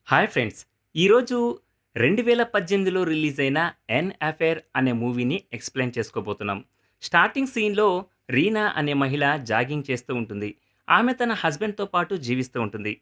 Hi friends! ఈరోజు 2018లో release అయిన 'ఎన్ affair' అనే మూవీని ఎక్స్‌ప్లెయిన్ చేసుకోబోతున్నాం. స్టార్టింగ్ సీన్‌లో రీనా అనే మహిళ జాగింగ్ చేస్తూ ఉంటుంది. ఆమె తన హస్బెండ్‌తో పాటు జీవిస్తూ ఉంటుంది.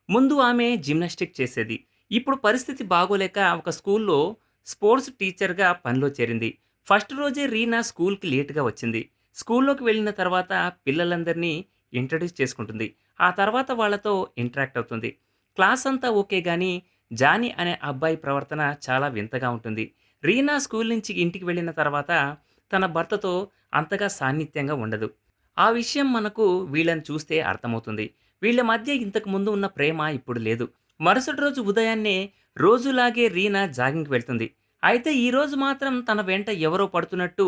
ముందు ఆమె జిమ్నాస్టిక్ చేసేది. ఇప్పుడు పరిస్థితి బాగోలేక ఒక స్కూల్‌లో స్పోర్ట్స్ టీచర్‌గా పనిలో చేరింది. ఫస్ట్ రోజే రీనా స్కూల్‌కి లేట్‌గా వచ్చింది. స్కూల్‌లోకి వెళ్ళిన తర్వాత పిల్లలందరినీ ఇంట్రొడ్యూస్ చేసుకుంటుంది. ఆ తర్వాత వాళ్ళతో ఇంటరాక్ట్ అవుతుంది. క్లాస్ అంతా ఓకే గానీ, జానీ అనే అబ్బాయి ప్రవర్తన చాలా వింతగా ఉంటుంది. రీనా స్కూల్ నుంచి ఇంటికి వెళ్ళిన తర్వాత తన భర్తతో అంతగా సాన్నిధ్యంగా ఉండదు. ఆ విషయం మనకు వీళ్ళని చూస్తే అర్థమవుతుంది. వీళ్ళ మధ్య ఇంతకు ముందు ఉన్న ప్రేమ ఇప్పుడు లేదు. మరుసటి రోజు ఉదయాన్నే రోజులాగే రీనా జాగింగ్‌కి వెళ్తుంది. అయితే ఈరోజు మాత్రం తన వెంట ఎవరో పడుతున్నట్టు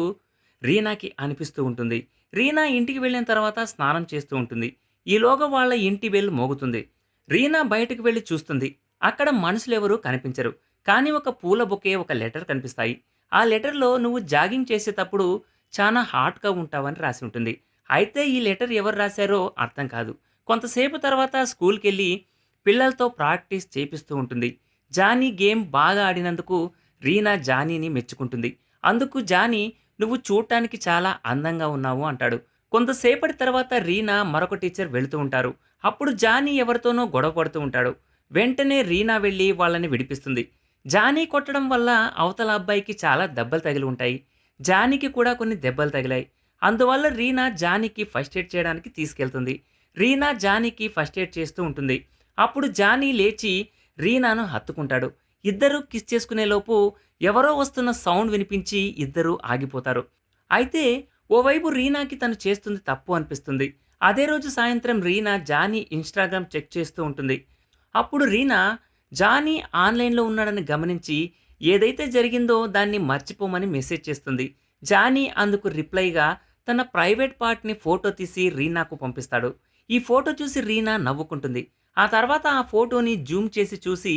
రీనాకి అనిపిస్తూ ఉంటుంది. రీనా ఇంటికి వెళ్ళిన తర్వాత స్నానం చేస్తూ ఉంటుంది. ఈలోగా వాళ్ళ ఇంటి బెల్ మోగుతుంది. రీనా బయటకు వెళ్లి చూస్తుంది. అక్కడ మనుషులెవరూ కనిపించరు. కానీ ఒక పూల బొకే, ఒక లెటర్ కనిపిస్తాయి. ఆ లెటర్‌లో "నువ్వు జాగింగ్ చేసేటప్పుడు చానా హాట్‌గా ఉంటావని" రాసి ఉంటుంది. అయితే ఈ లెటర్ ఎవరు రాశారో అర్థం కాదు. కొంతసేపు తర్వాత స్కూల్‌కెళ్ళి పిల్లలతో ప్రాక్టీస్ చేపిస్తూ ఉంటుంది. జానీ గేమ్ బాగా ఆడినందుకు రీనా జానీని మెచ్చుకుంటుంది. అందుకు జానీ "నువ్వు చూడటానికి చాలా అందంగా ఉన్నావు" అంటాడు. కొంతసేపటి తర్వాత రీనా మరొక టీచర్ వెళుతూ ఉంటారు. అప్పుడు జానీ ఎవరితోనో గొడవ పడుతూ ఉంటాడు. వెంటనే రీనా వెళ్లి వాళ్ళని విడిపిస్తుంది. జానీ కొట్టడం వల్ల అవతల అబ్బాయికి చాలా దెబ్బలు తగిలి ఉంటాయి. జానీకి కూడా కొన్ని దెబ్బలు తగిలాయి. అందువల్ల రీనా జానీకి ఫస్ట్ ఎయిడ్ చేయడానికి తీసుకెళ్తుంది. రీనా జానీకి ఫస్ట్ ఎయిడ్ చేస్తూ ఉంటుంది. అప్పుడు జానీ లేచి రీనాను హత్తుకుంటాడు. ఇద్దరూ కిస్ చేసుకునేలోపు ఎవరో వస్తున్న సౌండ్ వినిపించి ఇద్దరూ ఆగిపోతారు. అయితే ఓవైపు రీనాకి తను చేస్తుంది తప్పు అనిపిస్తుంది. అదే రోజు సాయంత్రం రీనా జానీ ఇన్‌స్టాగ్రామ్ చెక్ చేస్తూ ఉంటుంది. అప్పుడు రీనా జానీ ఆన్‌లైన్‌లో ఉన్నాడని గమనించి ఏదైతే జరిగిందో దాన్ని మర్చిపోమని మెసేజ్ చేస్తుంది. జానీ అందుకు రిప్లైగా తన ప్రైవేట్ పార్ట్‌ని ఫోటో తీసి రీనాకు పంపిస్తాడు. ఈ ఫోటో చూసి రీనా నవ్వుకుంటుంది. ఆ తర్వాత ఆ ఫోటోని జూమ్ చేసి చూసి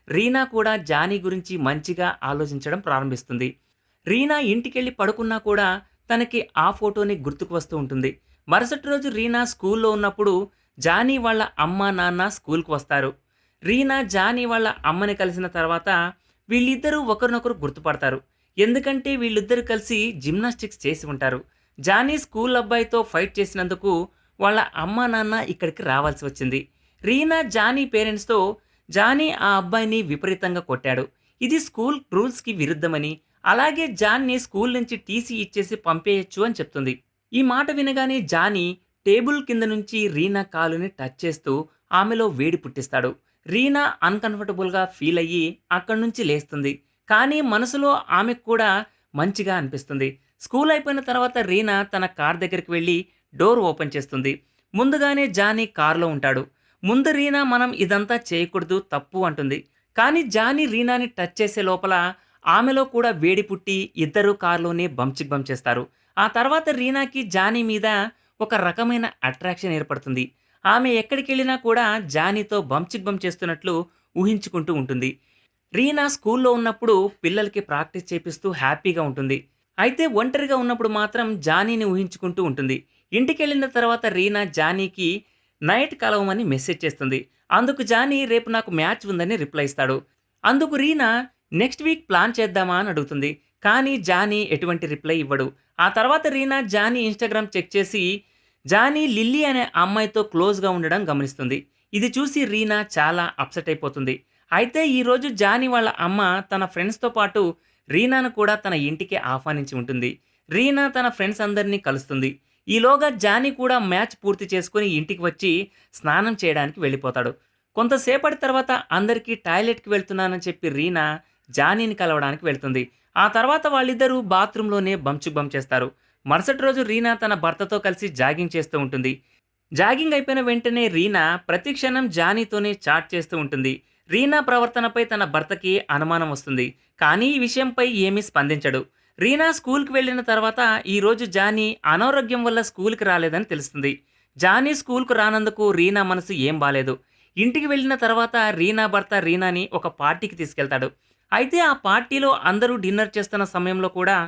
రీనా కూడా జానీ గురించి మంచిగా ఆలోచించడం ప్రారంభిస్తుంది. రీనా ఇంటికెళ్ళి పడుకున్నా కూడా తనకి ఆ ఫోటోని గుర్తుకు వస్తూ ఉంటుంది. మరుసటి రోజు రీనా స్కూల్లో ఉన్నప్పుడు జానీ వాళ్ళ అమ్మ, నాన్న స్కూల్‌కి వస్తారు. రీనా జానీ వాళ్ళ అమ్మని కలిసిన తర్వాత వీళ్ళిద్దరూ ఒకరినొకరు గుర్తుపడతారు. ఎందుకంటే వీళ్ళిద్దరూ కలిసి జిమ్నాస్టిక్స్ చేసి ఉంటారు. జానీ స్కూల్ అబ్బాయితో ఫైట్ చేసినందుకు వాళ్ళ అమ్మ, నాన్న ఇక్కడికి రావాల్సి వచ్చింది. రీనా జానీ పేరెంట్స్‌తో జానీ ఆ అబ్బాయిని విపరీతంగా కొట్టాడు. ఇది స్కూల్ రూల్స్‌కి విరుద్ధమని, అలాగే జాన్‌ని స్కూల్ నుంచి టీసీ ఇచ్చేసి పంపేయొచ్చు అని చెప్తుంది. ఈ మాట వినగానే జానీ టేబుల్ కింద నుంచి రీనా కాలుని టచ్ చేస్తూ ఆమెలో వేడి పుట్టిస్తాడు. రీనా అన్‌కంఫర్టబుల్‌గా ఫీల్ అయ్యి అక్కడి నుంచి లేస్తుంది. కానీ మనసులో ఆమెకు కూడా మంచిగా అనిపిస్తుంది. స్కూల్ అయిపోయిన తర్వాత రీనా తన కార్ దగ్గరికి వెళ్లి డోర్ ఓపెన్ చేస్తుంది. ముందుగానే జానీ కార్‌లో ఉంటాడు. ముందు రీనా "మనం ఇదంతా చేయకూడదు, తప్పు" అంటుంది. కానీ జానీ రీనాని టచ్ చేసే లోపల ఆమెలో కూడా వేడి పుట్టి ఇద్దరూ కార్‌లోనే బమ్ చిక్ బమ్ చేస్తారు. ఆ తర్వాత రీనాకి జానీ మీద ఒక రకమైన అట్రాక్షన్ ఏర్పడుతుంది. ఆమె ఎక్కడికెళ్ళినా కూడా జానీతో బమ్ చిక్ బమ్ చేస్తున్నట్లు ఊహించుకుంటూ ఉంటుంది. రీనా స్కూల్లో ఉన్నప్పుడు పిల్లలకి ప్రాక్టీస్ చేపిస్తూ హ్యాపీగా ఉంటుంది. అయితే ఒంటరిగా ఉన్నప్పుడు మాత్రం జానీని ఊహించుకుంటూ ఉంటుంది. ఇంటికెళ్ళిన తర్వాత రీనా జానీకి నైట్ కలవమని మెసేజ్ చేస్తుంది. అందుకు జానీ "రేపు నాకు మ్యాచ్ ఉందని" రిప్లై ఇస్తాడు. అందుకు రీనా "నెక్స్ట్ వీక్ ప్లాన్ చేద్దామా" అని అడుగుతుంది. కానీ జానీ ఎటువంటి రిప్లై ఇవ్వడు. ఆ తర్వాత రీనా జానీ ఇన్‌స్టాగ్రామ్ చెక్ చేసి జానీ లిల్లీ అనే అమ్మాయితో క్లోజ్‌గా ఉండడం గమనిస్తుంది. ఇది చూసి రీనా చాలా అప్సెట్ అయిపోతుంది. అయితే ఈరోజు జానీ వాళ్ళ అమ్మ తన ఫ్రెండ్స్‌తో పాటు రీనాను కూడా తన ఇంటికి ఆహ్వానించి ఉంటుంది. రీనా తన ఫ్రెండ్స్ అందరినీ కలుస్తుంది. ఈలోగా జానీ కూడా మ్యాచ్ పూర్తి చేసుకొని ఇంటికి వచ్చి స్నానం చేయడానికి వెళ్ళిపోతాడు. కొంతసేపటి తర్వాత అందరికీ టాయిలెట్‌కి వెళ్తున్నానని చెప్పి రీనా జానీని కలవడానికి వెళ్తుంది. ఆ తర్వాత వాళ్ళిద్దరూ బాత్రూంలోనే బంచుక్ బమ్ చేస్తారు. మరుసటి రోజు రీనా తన భర్తతో కలిసి జాగింగ్ చేస్తూ ఉంటుంది. జాగింగ్ అయిపోయిన వెంటనే రీనా ప్రతి క్షణం జానీతోనే చాట్ చేస్తూ ఉంటుంది. రీనా ప్రవర్తనపై తన భర్తకి అనుమానం వస్తుంది. కానీ ఈ విషయంపై ఏమీ స్పందించడు. రీనా స్కూల్‌కి వెళ్ళిన తర్వాత ఈరోజు జానీ అనారోగ్యం వల్ల స్కూల్‌కి రాలేదని తెలుస్తుంది. జానీ స్కూల్‌కు రానందుకు రీనా మనసు ఏం బాలేదు. ఇంటికి వెళ్ళిన తర్వాత రీనా భర్త రీనాని ఒక పార్టీకి తీసుకెళ్తాడు. అయితే ఆ పార్టీలో అందరూ డిన్నర్ చేస్తున్న సమయంలో కూడా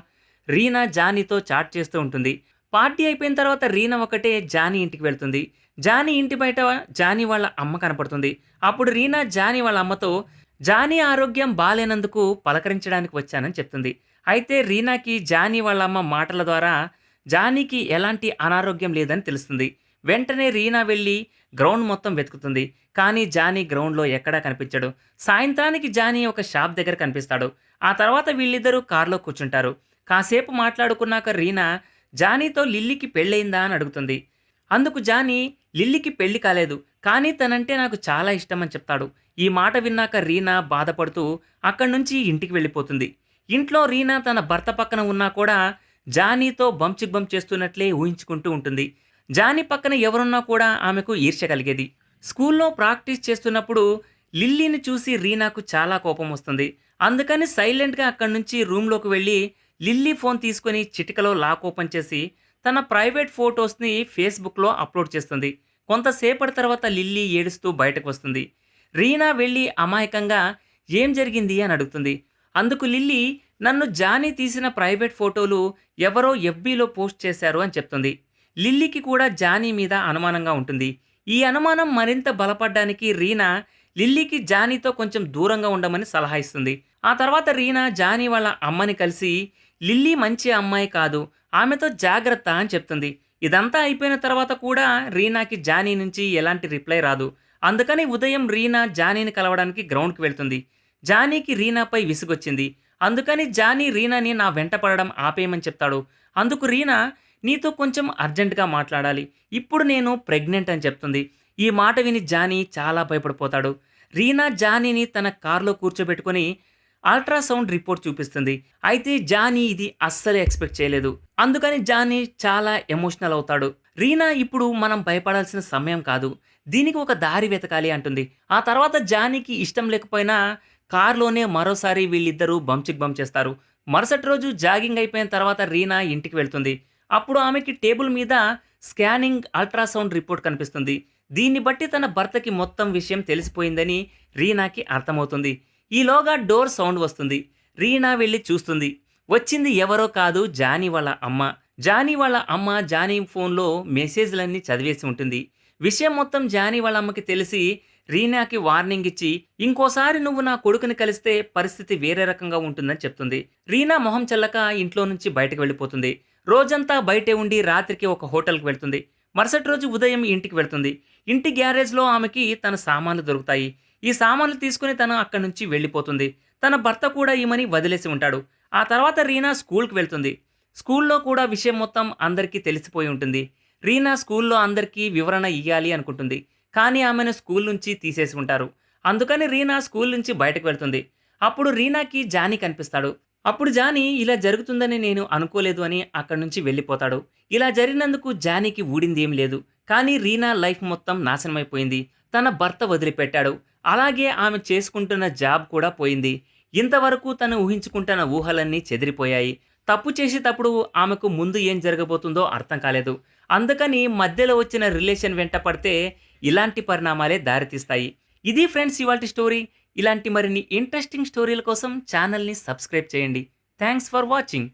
రీనా జానీతో చాట్ చేస్తూ ఉంటుంది. పార్టీ అయిపోయిన తర్వాత రీనా ఒకటే జానీ ఇంటికి వెళ్తుంది. జానీ ఇంటి బయట జానీ వాళ్ళ అమ్మ కనపడుతుంది. అప్పుడు రీనా జానీ వాళ్ళ అమ్మతో జానీ ఆరోగ్యం బాలేనందుకు పలకరించడానికి వచ్చానని చెప్తుంది. అయితే రీనాకి జానీ వాళ్ళ అమ్మ మాటల ద్వారా జానీకి ఎలాంటి అనారోగ్యం లేదని తెలుస్తుంది. వెంటనే రీనా వెళ్ళి గ్రౌండ్ మొత్తం వెతుకుతుంది. కానీ జానీ గ్రౌండ్‌లో ఎక్కడా కనిపించడు. సాయంత్రానికి జానీ ఒక షాప్ దగ్గర కనిపిస్తాడు. ఆ తర్వాత వీళ్ళిద్దరూ కార్‌లో కూర్చుంటారు. కాసేపు మాట్లాడుకున్నాక రీనా జానీతో లిల్లీకి పెళ్ళయిందా అని అడుగుతుంది. అందుకు జానీ లిల్లీకి పెళ్లి కాలేదు. కానీ తనంటే నాకు చాలా ఇష్టమని చెప్తాడు. ఈ మాట విన్నాక రీనా బాధపడుతూ అక్కడి నుంచి ఇంటికి వెళ్ళిపోతుంది. ఇంట్లో రీనా తన భర్త పక్కన ఉన్నా కూడా జానీతో బంచిక్ చేస్తున్నట్లే ఊహించుకుంటూ ఉంటుంది. జానీ పక్కన ఎవరున్నా కూడా ఆమెకు ఈర్ష్య కలిగేది. స్కూల్లో ప్రాక్టీస్ చేస్తున్నప్పుడు లిల్లీని చూసి రీనాకు చాలా కోపం వస్తుంది. అందుకని సైలెంట్గా అక్కడి నుంచి రూమ్లోకి వెళ్ళి లిల్లీ ఫోన్ తీసుకొని చిటికలో లాక్ ఓపెన్ చేసి తన ప్రైవేట్ ఫొటోస్ని ఫేస్బుక్లో అప్లోడ్ చేస్తుంది. కొంతసేపటి తర్వాత లిల్లీ ఏడుస్తూ బయటకు వస్తుంది. రీనా వెళ్ళి అమాయకంగా ఏం జరిగింది అని అడుగుతుంది. అందుకు లిల్లీ నన్ను జానీ తీసిన ప్రైవేట్ ఫోటోలు ఎవరో ఎఫ్బీలో పోస్ట్ చేశారు అని చెప్తుంది. లిల్లీకి కూడా జానీ మీద అనుమానంగా ఉంటుంది. ఈ అనుమానం మరింత బలపడ్డానికి రీనా లిల్లీకి జానీతో కొంచెం దూరంగా ఉండమని సలహా ఇస్తుంది. ఆ తర్వాత రీనా జానీ వాళ్ళ అమ్మని కలిసి లిల్లీ మంచి అమ్మాయి కాదు, ఆమెతో జాగ్రత్త అని చెప్తుంది. ఇదంతా అయిపోయిన తర్వాత కూడా రీనాకి జానీ నుంచి ఎలాంటి రిప్లై రాదు. అందుకని ఉదయం రీనా జానీని కలవడానికి గ్రౌండ్కి వెళ్తుంది. జానీకి రీనాపై విసుగొచ్చింది. అందుకని జానీ రీనాని నా వెంట పడడం ఆపేయమని చెప్తాడు. అందుకు రీనా నీతో కొంచెం అర్జెంటుగా మాట్లాడాలి, ఇప్పుడు నేను ప్రెగ్నెంట్ అని చెప్తుంది. ఈ మాట విని జానీ చాలా భయపడిపోతాడు. రీనా జానీని తన కారులో కూర్చోబెట్టుకొని అల్ట్రాసౌండ్ రిపోర్ట్ చూపిస్తుంది. అయితే జానీ ఇది అస్సలు ఎక్స్పెక్ట్ చేయలేదు. అందుకని జానీ చాలా ఎమోషనల్ అవుతాడు. రీనా ఇప్పుడు మనం భయపడాల్సిన సమయం కాదు, దీనికి ఒక దారి వెతకాలి అంటుంది. ఆ తర్వాత జానీకి ఇష్టం లేకపోయినా కారులోనే మరోసారి వీళ్ళిద్దరూ బంచిక్ చేస్తారు. మరుసటి రోజు జాగింగ్ అయిపోయిన తర్వాత రీనా ఇంటికి వెళ్తుంది. అప్పుడు ఆమెకి టేబుల్ మీద స్కానింగ్ అల్ట్రాసౌండ్ రిపోర్ట్ కనిపిస్తుంది. దీన్ని బట్టి తన భర్తకి మొత్తం విషయం తెలిసిపోయిందని రీనాకి అర్థమవుతుంది. ఈలోగా డోర్ సౌండ్ వస్తుంది. రీనా వెళ్ళి చూస్తుంది. వచ్చింది ఎవరో కాదు, జానీ వాళ్ళ అమ్మ. జానీ వాళ్ళ అమ్మ జానీ ఫోన్లో మెసేజ్లన్నీ చదివేసి ఉంటుంది. విషయం మొత్తం జానీ వాళ్ళ అమ్మకి తెలిసి రీనాకి వార్నింగ్ ఇచ్చి ఇంకోసారి నువ్వు నా కొడుకుని కలిస్తే పరిస్థితి వేరే రకంగా ఉంటుందని చెప్తుంది. రీనా మొహం చెల్లక ఇంట్లో నుంచి బయటకు వెళ్ళిపోతుంది. రోజంతా బయటే ఉండి రాత్రికి ఒక హోటల్కి వెళ్తుంది. మరుసటి రోజు ఉదయం ఇంటికి వెళ్తుంది. ఇంటి గ్యారేజ్లో ఆమెకి తన సామాన్లు దొరుకుతాయి. ఈ సామాన్లు తీసుకుని తను అక్కడి నుంచి వెళ్ళిపోతుంది. తన భర్త కూడా ఈమెని వదిలేసి ఉంటాడు. ఆ తర్వాత రీనా స్కూల్కి వెళ్తుంది. స్కూల్లో కూడా విషయం మొత్తం అందరికీ తెలిసిపోయి ఉంటుంది. రీనా స్కూల్లో అందరికీ వివరణ ఇయ్యాలి అనుకుంటుంది. కానీ ఆమెను స్కూల్ నుంచి తీసేసి ఉంటారు. అందుకని రీనా స్కూల్ నుంచి బయటకు వెళ్తుంది. అప్పుడు రీనాకి జానీ కనిపిస్తాడు. అప్పుడు జానీ ఇలా జరుగుతుందని నేను అనుకోలేదు అని అక్కడి నుంచి వెళ్ళిపోతాడు. ఇలా జరిగినందుకు జానీకి ఊడింది ఏం లేదు. కానీ రీనా లైఫ్ మొత్తం నాశనమైపోయింది. తన భర్త వదిలిపెట్టాడు. అలాగే ఆమె చేసుకుంటున్న జాబ్ కూడా పోయింది. ఇంతవరకు తను ఊహించుకుంటున్న ఊహలన్నీ చెదిరిపోయాయి. తప్పు చేసేటప్పుడు ఆమెకు ముందు ఏం జరగబోతుందో అర్థం కాలేదు. అందుకని మధ్యలో వచ్చిన రిలేషన్ వెంట పడితే ఇలాంటి పరిణామాలే దారితీస్తాయి. ఇది ఫ్రెండ్స్ ఇవాల్టి స్టోరీ. ఇలాంటి మరిన్ని ఇంట్రెస్టింగ్ స్టోరీల కోసం ఛానల్ని సబ్స్క్రైబ్ చేయండి. Thanks for watching.